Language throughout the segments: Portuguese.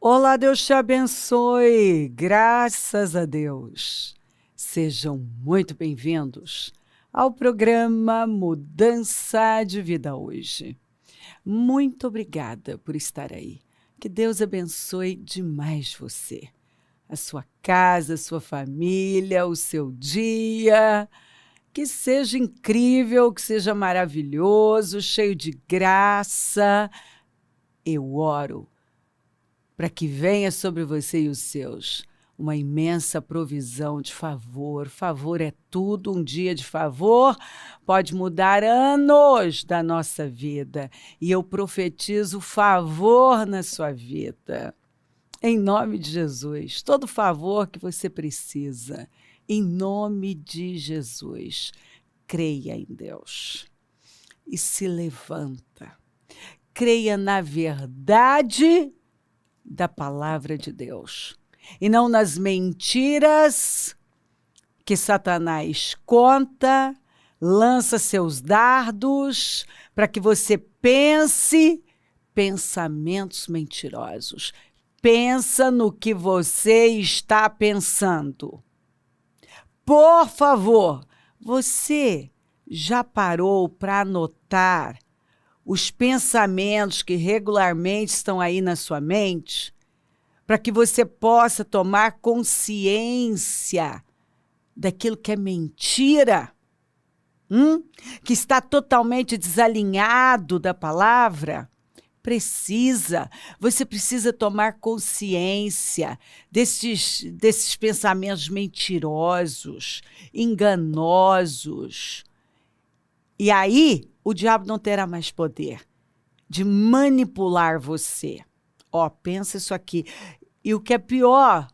Olá, Deus te abençoe, graças a Deus. Sejam muito bem-vindos ao programa Mudança de Vida hoje. Muito obrigada por estar aí. Que Deus abençoe demais você, a sua casa, a sua família, o seu dia. Que seja incrível, que seja maravilhoso, cheio de graça. Eu oro para que venha sobre você e os seus uma imensa provisão de favor. Favor é tudo, um dia de favor pode mudar anos da nossa vida. E eu profetizo favor na sua vida. Em nome de Jesus, todo favor que você precisa, em nome de Jesus, creia em Deus e se levanta. Creia na verdade da palavra de Deus, e não nas mentiras que Satanás conta, lança seus dardos para que você pense pensamentos mentirosos. Pensa no que você está pensando. Por favor, você já parou para anotar os pensamentos que regularmente estão aí na sua mente, para que você possa tomar consciência daquilo que é mentira, que está totalmente desalinhado da palavra? Você precisa tomar consciência desses pensamentos mentirosos, enganosos. E aí, o diabo não terá mais poder de manipular você. Pensa isso aqui. E o que é pior,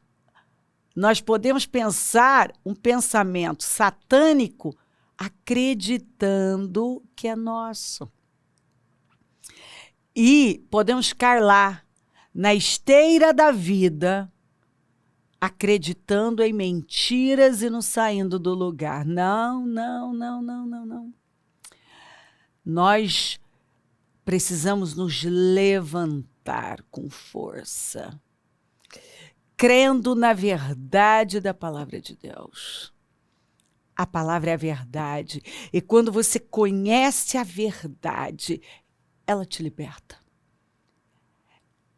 nós podemos pensar um pensamento satânico acreditando que é nosso. E podemos ficar lá, na esteira da vida, acreditando em mentiras e não saindo do lugar. Não. Nós precisamos nos levantar com força, crendo na verdade da palavra de Deus. A palavra é a verdade. E quando você conhece a verdade, ela te liberta.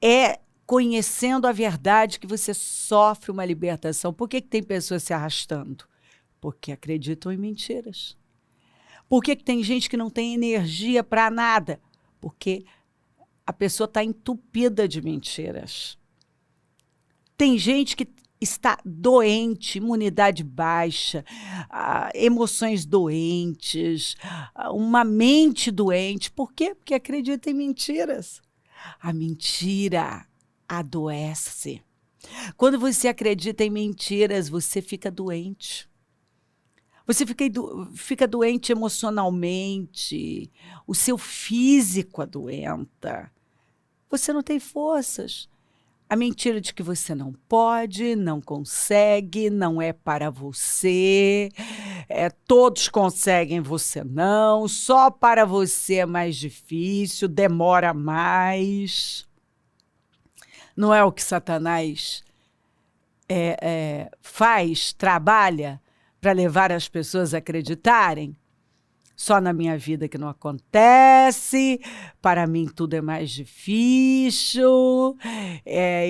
É conhecendo a verdade que você sofre uma libertação. Por que tem pessoas se arrastando? Porque acreditam em mentiras. Por que tem gente que não tem energia para nada? Porque a pessoa está entupida de mentiras. Tem gente que está doente, imunidade baixa, emoções doentes, uma mente doente. Por quê? Porque acredita em mentiras. A mentira adoece. Quando você acredita em mentiras, você fica doente. Você fica doente emocionalmente, o seu físico adoenta. Você não tem forças. A mentira de que você não pode, não consegue, não é para você, todos conseguem, você não, só para você é mais difícil, demora mais. Não é o que Satanás trabalha para levar as pessoas a acreditarem? Só na minha vida que não acontece, para mim tudo é mais difícil,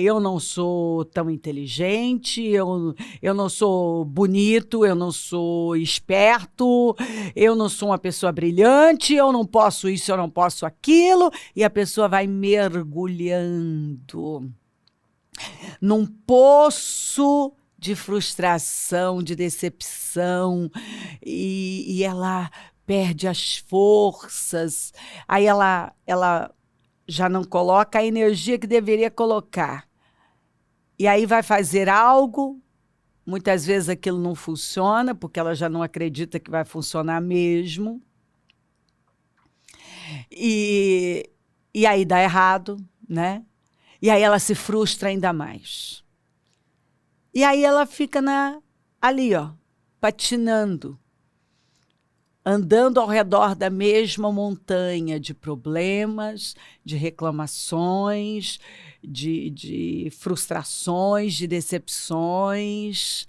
eu não sou tão inteligente, eu não sou bonito, eu não sou esperto, eu não sou uma pessoa brilhante, eu não posso isso, eu não posso aquilo, e a pessoa vai mergulhando num poço de frustração, de decepção, e ela perde as forças, aí ela já não coloca a energia que deveria colocar. E aí vai fazer algo, muitas vezes aquilo não funciona, porque ela já não acredita que vai funcionar mesmo. E aí dá errado, né? E aí ela se frustra ainda mais. E aí ela fica ali, patinando. andando ao redor da mesma montanha de problemas, de reclamações, de frustrações, de decepções,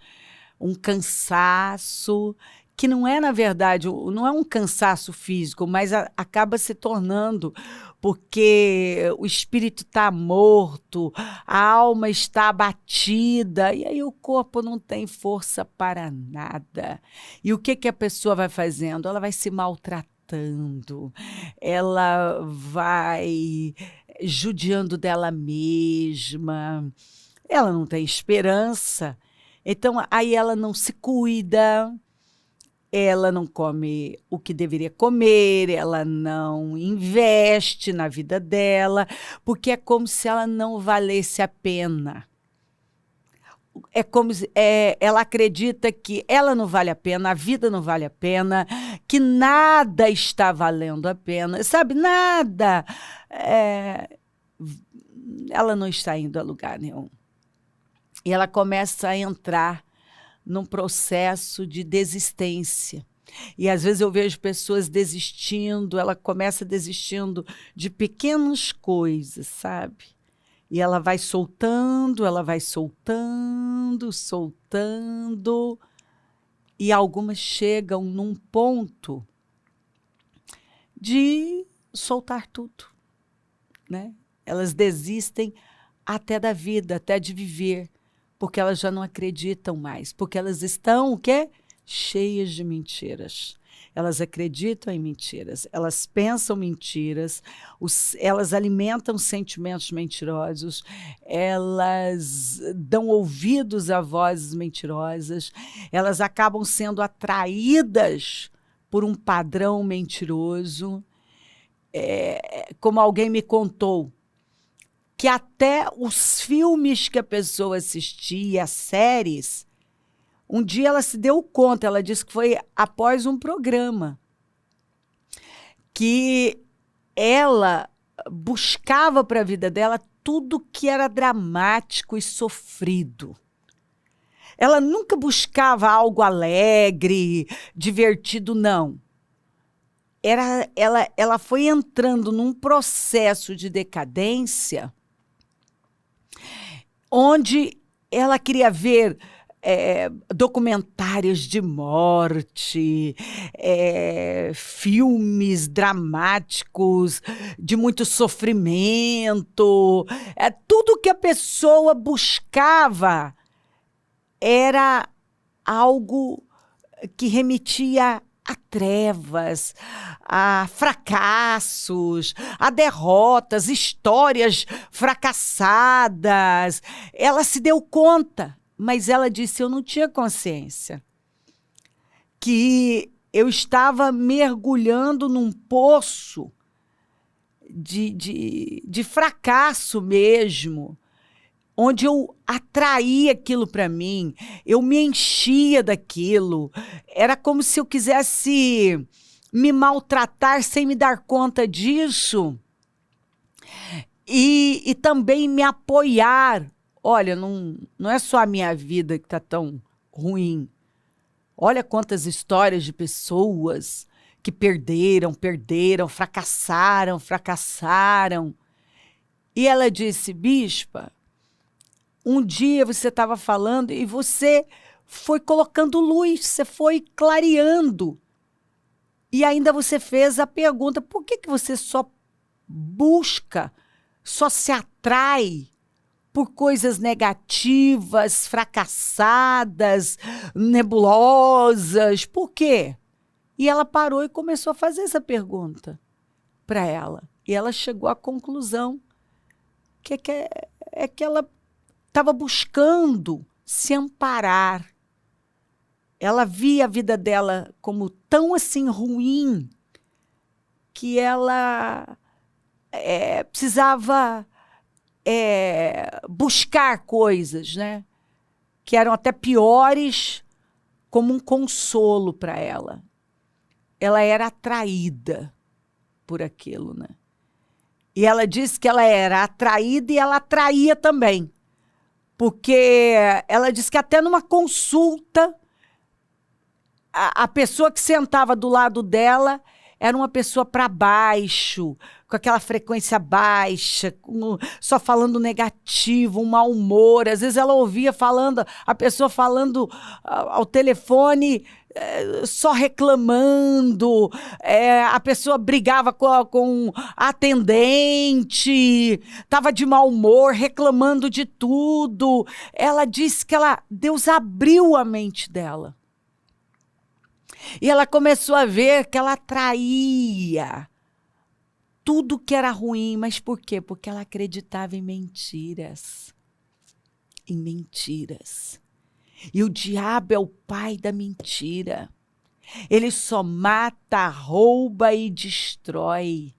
um cansaço, que não é, na verdade, não é um cansaço físico, mas acaba se tornando, porque o espírito está morto, a alma está abatida, e aí o corpo não tem força para nada. E o que a pessoa vai fazendo? Ela vai se maltratando, ela vai judiando dela mesma, ela não tem esperança. Então, aí ela não se cuida, ela não come o que deveria comer, ela não investe na vida dela, porque é como se ela não valesse a pena. É como se, ela acredita que ela não vale a pena, a vida não vale a pena, que nada está valendo a pena, sabe? Nada. Ela não está indo a lugar nenhum. E ela começa a entrar num processo de desistência. E às vezes eu vejo pessoas desistindo, ela começa desistindo de pequenas coisas, sabe? E ela vai soltando, soltando, e algumas chegam num ponto de soltar tudo, né? Elas desistem até da vida, até de viver, porque elas já não acreditam mais, porque elas estão, o quê? Cheias de mentiras. Elas acreditam em mentiras, elas pensam mentiras, elas alimentam sentimentos mentirosos, elas dão ouvidos a vozes mentirosas, elas acabam sendo atraídas por um padrão mentiroso. Como alguém me contou, que até os filmes que a pessoa assistia, as séries, um dia ela se deu conta, ela disse que foi após um programa, que ela buscava para a vida dela tudo que era dramático e sofrido. Ela nunca buscava algo alegre, divertido, não. Ela foi entrando num processo de decadência onde ela queria ver documentários de morte, filmes dramáticos, de muito sofrimento. Tudo que a pessoa buscava era algo que remetia a trevas, a fracassos, a derrotas, histórias fracassadas. Ela se deu conta, mas ela disse: eu não tinha consciência, que eu estava mergulhando num poço de fracasso mesmo, onde eu atraía aquilo para mim, eu me enchia daquilo. Era como se eu quisesse me maltratar sem me dar conta disso. E também me apoiar. Olha, não é só a minha vida que está tão ruim. Olha quantas histórias de pessoas que perderam, fracassaram. E ela disse: bispa, um dia você estava falando e você foi colocando luz, você foi clareando. E ainda você fez a pergunta: por que você só busca, só se atrai por coisas negativas, fracassadas, nebulosas? Por quê? E ela parou e começou a fazer essa pergunta para ela. E ela chegou à conclusão que ela estava buscando se amparar. Ela via a vida dela como tão assim ruim que ela precisava buscar coisas, né, que eram até piores, como um consolo para ela. Ela era atraída por aquilo, né? E ela disse que ela era atraída e ela atraía também. Porque ela disse que até numa consulta a pessoa que sentava do lado dela era uma pessoa para baixo, com aquela frequência baixa, só falando negativo, um mau humor. Às vezes ela ouvia a pessoa falando ao telefone, só reclamando, a pessoa brigava com a atendente, estava de mau humor, reclamando de tudo. Ela disse que Deus abriu a mente dela. E ela começou a ver que ela atraía tudo que era ruim. Mas por quê? Porque ela acreditava em mentiras. Em mentiras. E o diabo é o pai da mentira. Ele só mata, rouba e destrói.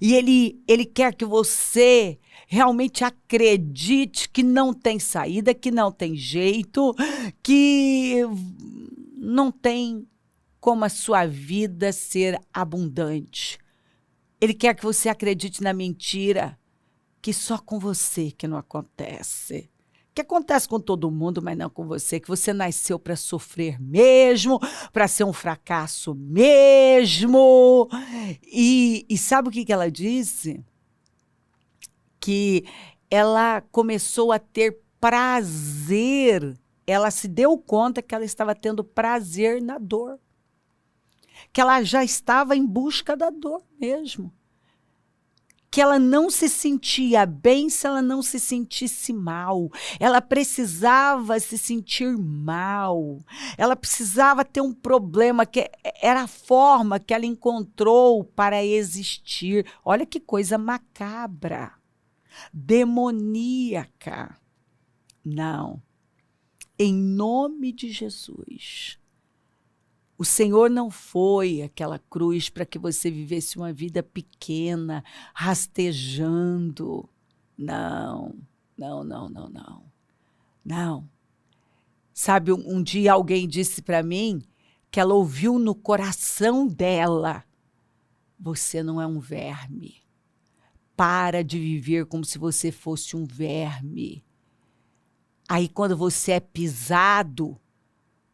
E ele quer que você realmente acredite que não tem saída, que não tem jeito, que não tem como a sua vida ser abundante. Ele quer que você acredite na mentira, que só com você que não acontece. Que acontece com todo mundo, mas não com você. Que você nasceu para sofrer mesmo, para ser um fracasso mesmo. E sabe o que ela disse? Que ela começou a ter prazer. Ela se deu conta que ela estava tendo prazer na dor. Que ela já estava em busca da dor mesmo. Que ela não se sentia bem se ela não se sentisse mal. Ela precisava se sentir mal. Ela precisava ter um problema, que era a forma que ela encontrou para existir. Olha que coisa macabra, demoníaca. Não. Em nome de Jesus. O Senhor não foi aquela cruz para que você vivesse uma vida pequena, rastejando. Não, não, não, não, não. Não. Sabe, um dia alguém disse para mim que ela ouviu no coração dela: você não é um verme. Para de viver como se você fosse um verme. Aí, quando você é pisado,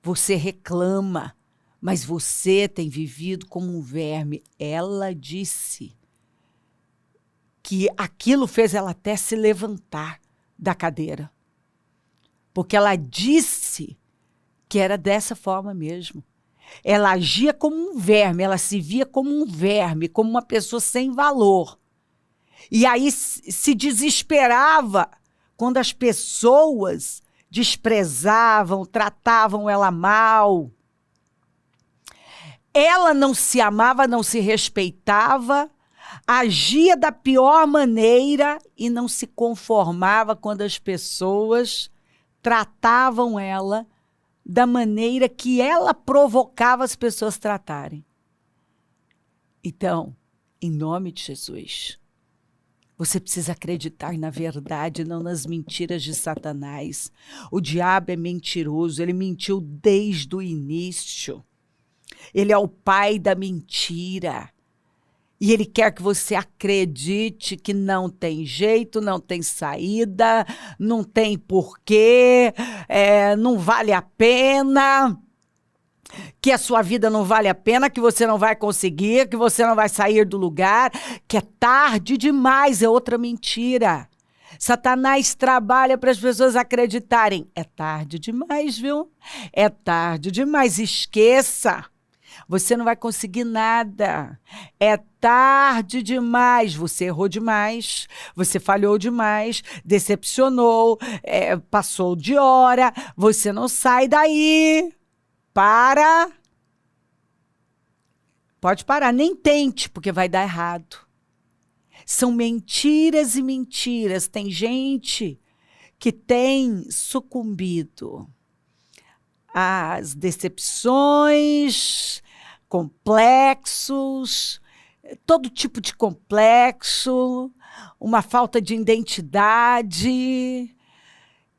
você reclama, mas você tem vivido como um verme. Ela disse que aquilo fez ela até se levantar da cadeira, porque ela disse que era dessa forma mesmo. Ela agia como um verme, ela se via como um verme, como uma pessoa sem valor. E aí se desesperava quando as pessoas desprezavam, tratavam ela mal. Ela não se amava, não se respeitava, agia da pior maneira e não se conformava quando as pessoas tratavam ela da maneira que ela provocava as pessoas tratarem. Então, em nome de Jesus, você precisa acreditar na verdade, não nas mentiras de Satanás. O diabo é mentiroso, ele mentiu desde o início. Ele é o pai da mentira. E ele quer que você acredite que não tem jeito, não tem saída, não tem porquê, não vale a pena, que a sua vida não vale a pena, que você não vai conseguir, que você não vai sair do lugar, que é tarde demais, é outra mentira. Satanás trabalha para as pessoas acreditarem. É tarde demais, viu? É tarde demais, esqueça. Você não vai conseguir nada. É tarde demais. Você errou demais. Você falhou demais. Decepcionou. Passou de hora. Você não sai daí. Para. Pode parar. Nem tente, porque vai dar errado. São mentiras e mentiras. Tem gente que tem sucumbido às decepções, complexos, todo tipo de complexo, uma falta de identidade,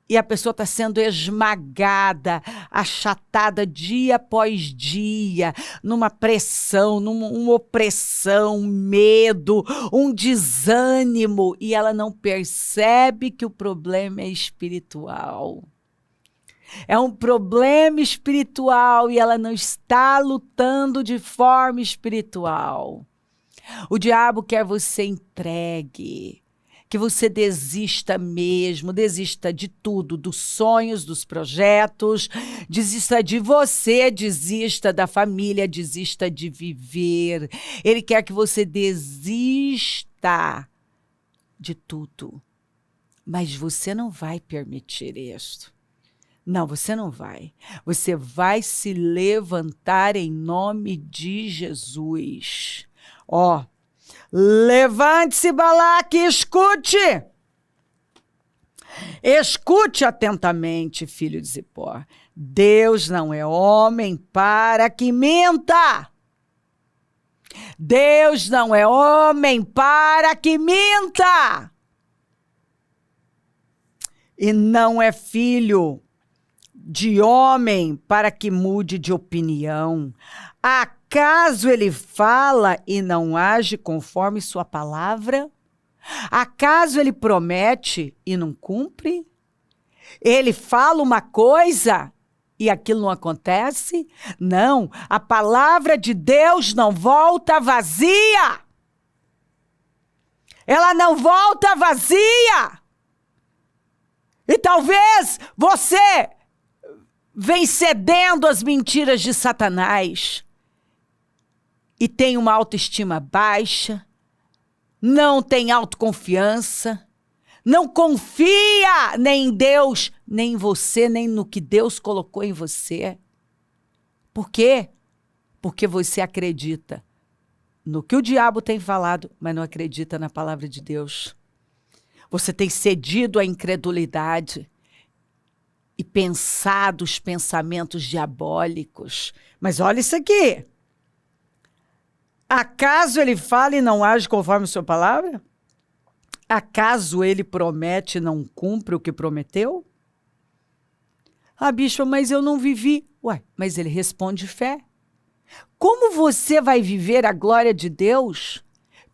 e a pessoa está sendo esmagada, achatada dia após dia, numa pressão, numa opressão, medo, um desânimo, e ela não percebe que o problema é espiritual. É um problema espiritual e ela não está lutando de forma espiritual. O diabo quer você entregue, que você desista mesmo, desista de tudo, dos sonhos, dos projetos, desista de você, desista da família, desista de viver. Ele quer que você desista de tudo. Mas você não vai permitir isso. Não, você não vai. Você vai se levantar em nome de Jesus. Ó, levante-se, Balaque, e escute. Escute atentamente, filho de Zippor. Deus não é homem para que minta. Deus não é homem para que minta. E não é filho de homem para que mude de opinião. Acaso ele fala e não age conforme sua palavra? Acaso ele promete e não cumpre? Ele fala uma coisa e aquilo não acontece? Não, a palavra de Deus não volta vazia. Ela não volta vazia. E talvez você vem cedendo às mentiras de Satanás e tem uma autoestima baixa, não tem autoconfiança, não confia nem em Deus, nem em você, nem no que Deus colocou em você. Por quê? Porque você acredita no que o diabo tem falado, mas não acredita na palavra de Deus. Você tem cedido à incredulidade e pensado os pensamentos diabólicos. Mas olha isso aqui. Acaso ele fala e não age conforme a sua palavra? Acaso ele promete e não cumpre o que prometeu? Ah, bispo, mas eu não vivi. Ué, mas ele responde fé. Como você vai viver a glória de Deus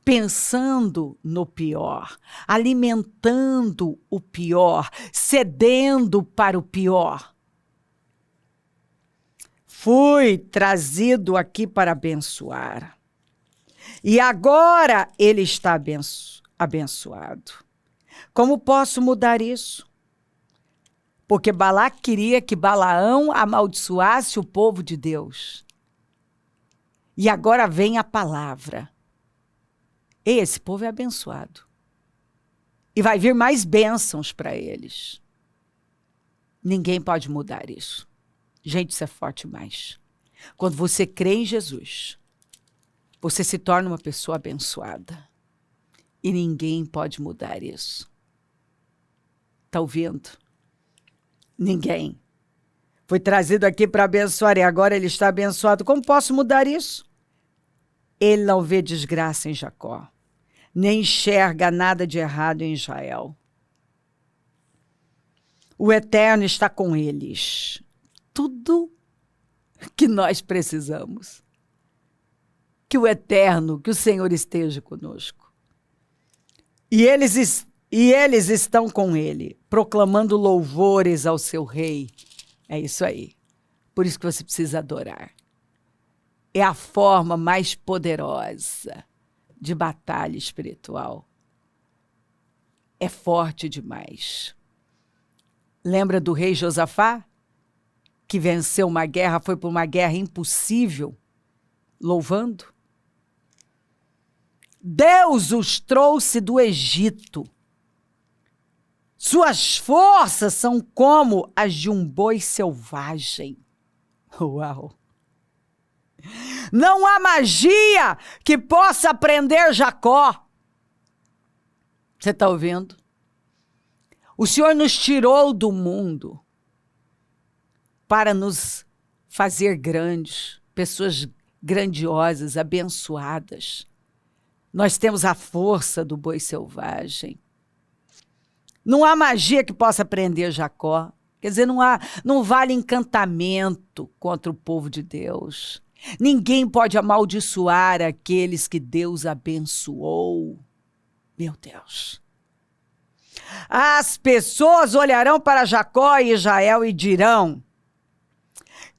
pensando no pior, alimentando o pior, cedendo para o pior? Fui trazido aqui para abençoar. E agora ele está abençoado. Como posso mudar isso? Porque Balaque queria que Balaão amaldiçoasse o povo de Deus. E agora vem a palavra. Esse povo é abençoado. E vai vir mais bênçãos para eles. Ninguém pode mudar isso. Gente, isso é forte demais. Quando você crê em Jesus, você se torna uma pessoa abençoada. E ninguém pode mudar isso. Está ouvindo? Ninguém. Foi trazido aqui para abençoar e agora ele está abençoado. Como posso mudar isso? Ele não vê desgraça em Jacó, nem enxerga nada de errado em Israel. O Eterno está com eles. Tudo que nós precisamos. Que o Eterno, que o Senhor esteja conosco. E eles estão com ele, proclamando louvores ao seu rei. É isso aí. Por isso que você precisa adorar. É a forma mais poderosa de batalha espiritual. É forte demais. Lembra do rei Josafá? Que venceu uma guerra, foi para uma guerra impossível, louvando? Deus os trouxe do Egito. Suas forças são como as de um boi selvagem. Uau! Não há magia que possa prender Jacó. Você está ouvindo? O Senhor nos tirou do mundo para nos fazer grandes, pessoas grandiosas, abençoadas. Nós temos a força do boi selvagem. Não há magia que possa prender Jacó. Quer dizer, não vale encantamento contra o povo de Deus. Ninguém pode amaldiçoar aqueles que Deus abençoou. Meu Deus. As pessoas olharão para Jacó e Israel e dirão: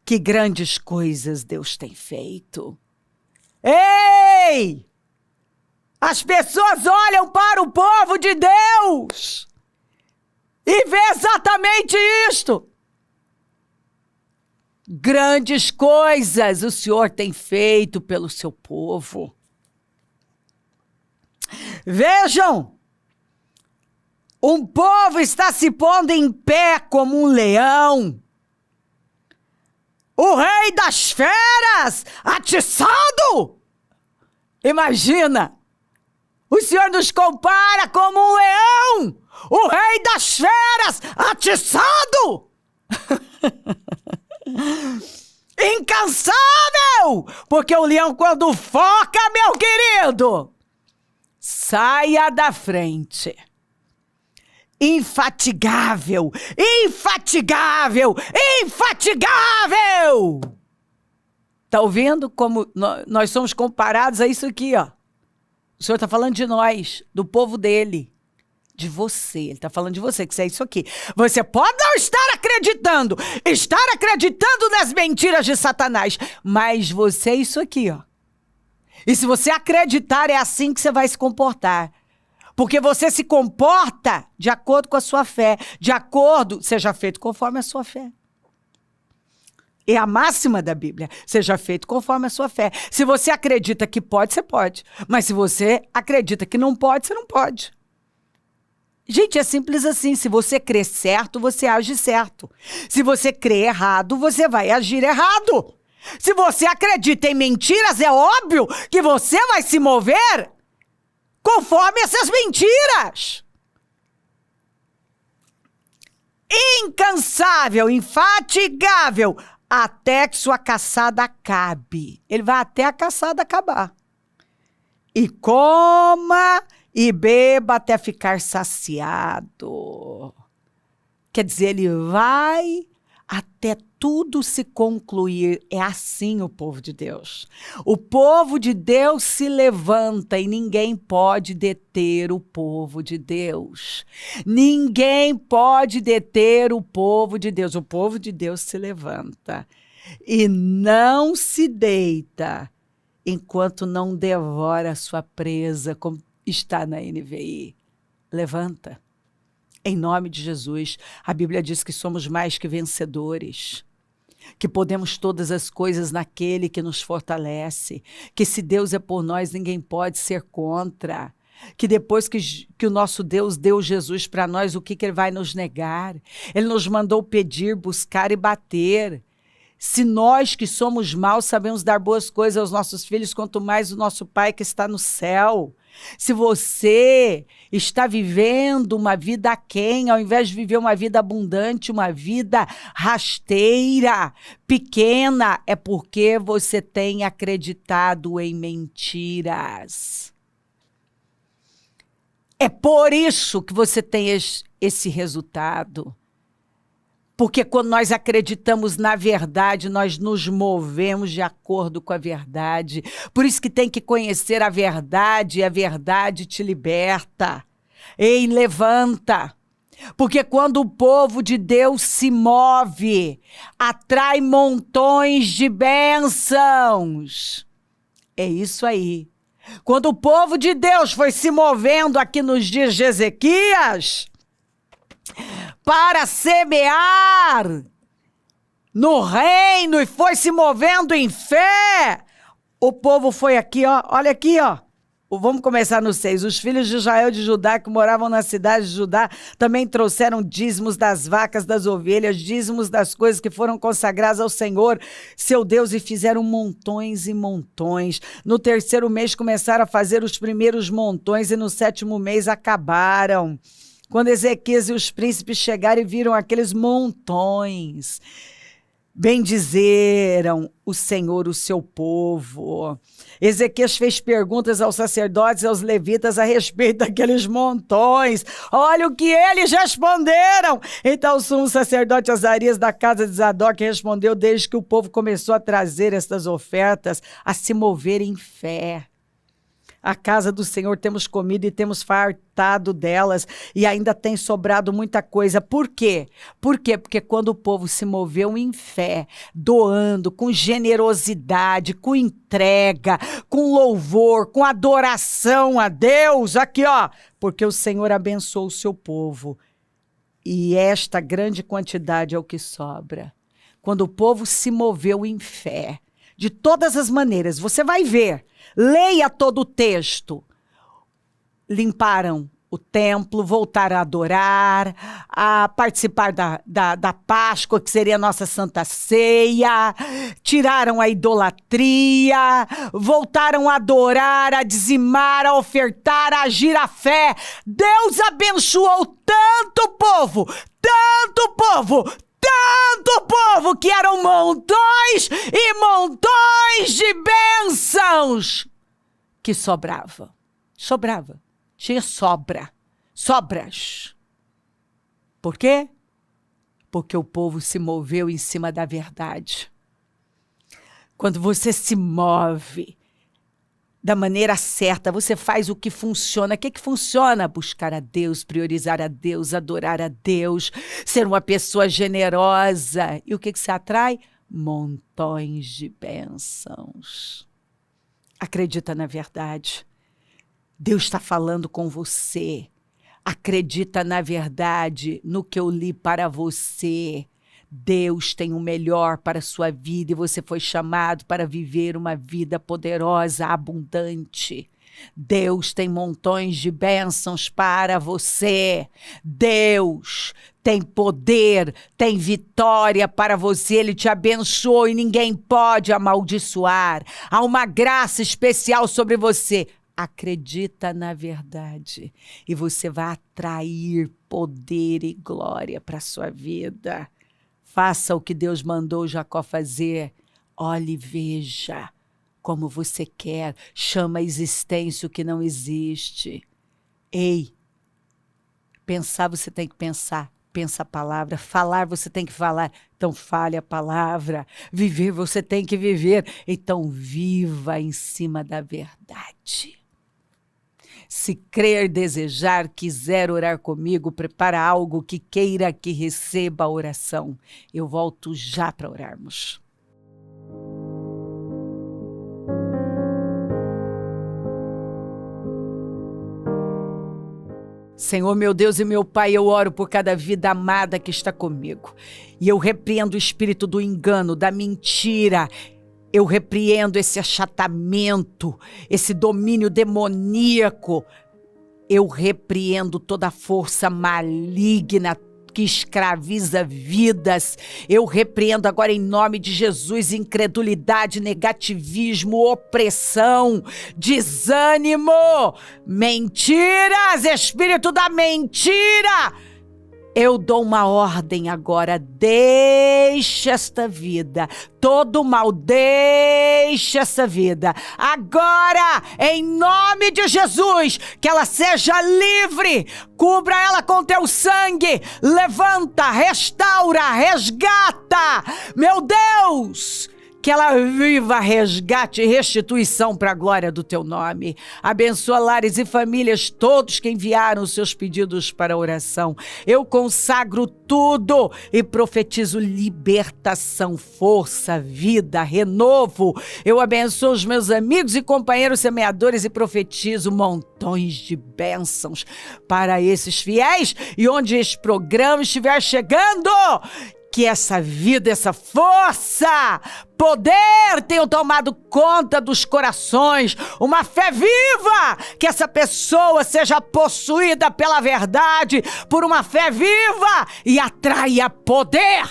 que grandes coisas Deus tem feito. Ei! As pessoas olham para o povo de Deus e vê exatamente isto. Grandes coisas o Senhor tem feito pelo seu povo. Vejam, um povo está se pondo em pé como um leão. O rei das feras, atiçado. Imagina, o Senhor nos compara como um leão, o rei das feras, atiçado. Incansável, porque o leão quando foca, meu querido, saia da frente. Infatigável, infatigável, infatigável. Tá ouvindo como nós somos comparados a isso aqui, ó? O Senhor está falando de nós, do povo dele, de você. Ele está falando de você, que isso é isso aqui. Você pode não estar acreditando nas mentiras de Satanás, mas você é isso aqui, ó. E se você acreditar, é assim que você vai se comportar. Porque você se comporta de acordo com a sua fé. De acordo, seja feito conforme a sua fé. É a máxima da Bíblia. Seja feito conforme a sua fé. Se você acredita que pode, você pode. Mas se você acredita que não pode, você não pode. Gente, é simples assim. Se você crê certo, você age certo. Se você crê errado, você vai agir errado. Se você acredita em mentiras, é óbvio que você vai se mover conforme essas mentiras. Incansável, infatigável, até que sua caçada acabe. Ele vai até a caçada acabar. E coma e beba até ficar saciado. Quer dizer, ele vai até tudo se concluir. É assim o povo de Deus. O povo de Deus se levanta e ninguém pode deter o povo de Deus. Ninguém pode deter o povo de Deus. O povo de Deus se levanta e não se deita enquanto não devora a sua presa, como está na NVI. Levanta. Em nome de Jesus, a Bíblia diz que somos mais que vencedores, que podemos todas as coisas naquele que nos fortalece, que se Deus é por nós, ninguém pode ser contra, que depois que o nosso Deus deu Jesus para nós, o que Ele vai nos negar? Ele nos mandou pedir, buscar e bater. Se nós que somos maus sabemos dar boas coisas aos nossos filhos, quanto mais o nosso Pai que está no céu. Se você está vivendo uma vida aquém, ao invés de viver uma vida abundante, uma vida rasteira, pequena, é porque você tem acreditado em mentiras. É por isso que você tem esse resultado. Porque quando nós acreditamos na verdade, nós nos movemos de acordo com a verdade. Por isso que tem que conhecer a verdade, e a verdade te liberta. Ei, levanta. Porque quando o povo de Deus se move, atrai montões de bênçãos. É isso aí. Quando o povo de Deus foi se movendo aqui nos dias de Ezequias, para semear no reino e foi se movendo em fé, o povo foi aqui, ó, olha aqui, ó. Vamos começar no 6. Os filhos de Israel de Judá que moravam na cidade de Judá também trouxeram dízimos das vacas, das ovelhas, dízimos das coisas que foram consagradas ao Senhor, seu Deus, e fizeram montões e montões. No 3º mês começaram a fazer os primeiros montões e no 7º mês acabaram. Quando Ezequias e os príncipes chegaram e viram aqueles montões, bendizeram o Senhor, o seu povo. Ezequias fez perguntas aos sacerdotes e aos levitas a respeito daqueles montões. Olha o que eles responderam. Então o sumo sacerdote Azarias da casa de Zadok respondeu: desde que o povo começou a trazer estas ofertas, a se mover em fé. A casa do Senhor temos comido e temos fartado delas e ainda tem sobrado muita coisa. Por quê? Por quê? Porque quando o povo se moveu em fé, doando, com generosidade, com entrega, com louvor, com adoração a Deus, aqui ó, porque o Senhor abençoou o seu povo. E esta grande quantidade é o que sobra. Quando o povo se moveu em fé, de todas as maneiras, você vai ver, leia todo o texto. Limparam o templo, voltaram a adorar, a participar da Páscoa, que seria a nossa Santa Ceia, tiraram a idolatria, voltaram a adorar, a dizimar, a ofertar, a agir a fé. Deus abençoou tanto o povo, que eram montões e montões de bênçãos que sobrava. Tinha sobras. Por quê? Porque o povo se moveu em cima da verdade. Quando você se move da maneira certa, você faz o que funciona. O que funciona? Buscar a Deus, priorizar a Deus, adorar a Deus, ser uma pessoa generosa. E o que se atrai? Montões de bênçãos. Acredita na verdade. Deus está falando com você. Acredita na verdade, no que eu li para você. Deus tem o melhor para a sua vida e você foi chamado para viver uma vida poderosa, abundante. Deus tem montões de bênçãos para você. Deus tem poder, tem vitória para você. Ele te abençoou e ninguém pode amaldiçoar. Há uma graça especial sobre você. Acredita na verdade e você vai atrair poder e glória para a sua vida. Faça o que Deus mandou Jacó fazer. Olhe e veja como você quer. Chama a existência o que não existe. Ei, pensar você tem que pensar. Pensa a palavra. Falar você tem que falar. Então fale a palavra. Viver você tem que viver. Então viva em cima da verdade. Se crer, desejar, quiser orar comigo, prepara algo que queira que receba a oração. Eu volto já para orarmos. Senhor, meu Deus e meu Pai, eu oro por cada vida amada que está comigo. E eu repreendo o espírito do engano, da mentira. Eu repreendo esse achatamento, esse domínio demoníaco. Eu repreendo toda a força maligna que escraviza vidas. Eu repreendo agora em nome de Jesus incredulidade, negativismo, opressão, desânimo, mentiras, espírito da mentira. Eu dou uma ordem agora, deixa esta vida, todo mal, deixa essa vida. Agora, em nome de Jesus, que ela seja livre, cubra ela com teu sangue, levanta, restaura, resgata, meu Deus! Que ela viva resgate e restituição para a glória do teu nome. Abençoa lares e famílias, todos que enviaram os seus pedidos para a oração. Eu consagro tudo e profetizo libertação, força, vida, renovo. Eu abençoo os meus amigos e companheiros semeadores e profetizo montões de bênçãos para esses fiéis. E onde esse programa estiver chegando, que essa vida, essa força, poder tenham tomado conta dos corações, uma fé viva, que essa pessoa seja possuída pela verdade, por uma fé viva e atraia poder.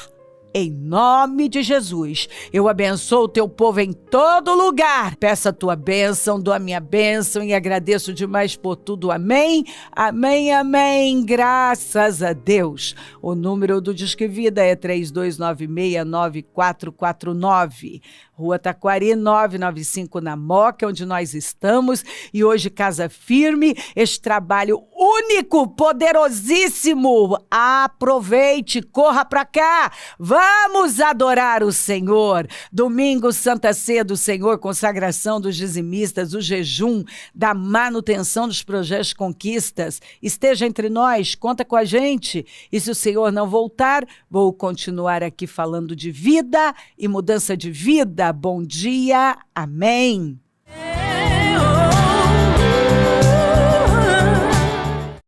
Em nome de Jesus, eu abençoo o teu povo em todo lugar. Peço a tua bênção, dou a minha bênção e agradeço demais por tudo. Amém, amém, amém. Graças a Deus. O número do Disque Vida é 32969449. Rua Taquari 995 na Moca, onde nós estamos. E hoje, Casa Firme, este trabalho único, poderosíssimo. Aproveite, corra para cá. Vamos adorar o Senhor. Domingo, Santa Ceia do Senhor, consagração dos dizimistas, o jejum da manutenção dos projetos conquistas. Esteja entre nós, conta com a gente. E se o Senhor não voltar, vou continuar aqui falando de vida e mudança de vida. Bom dia, amém.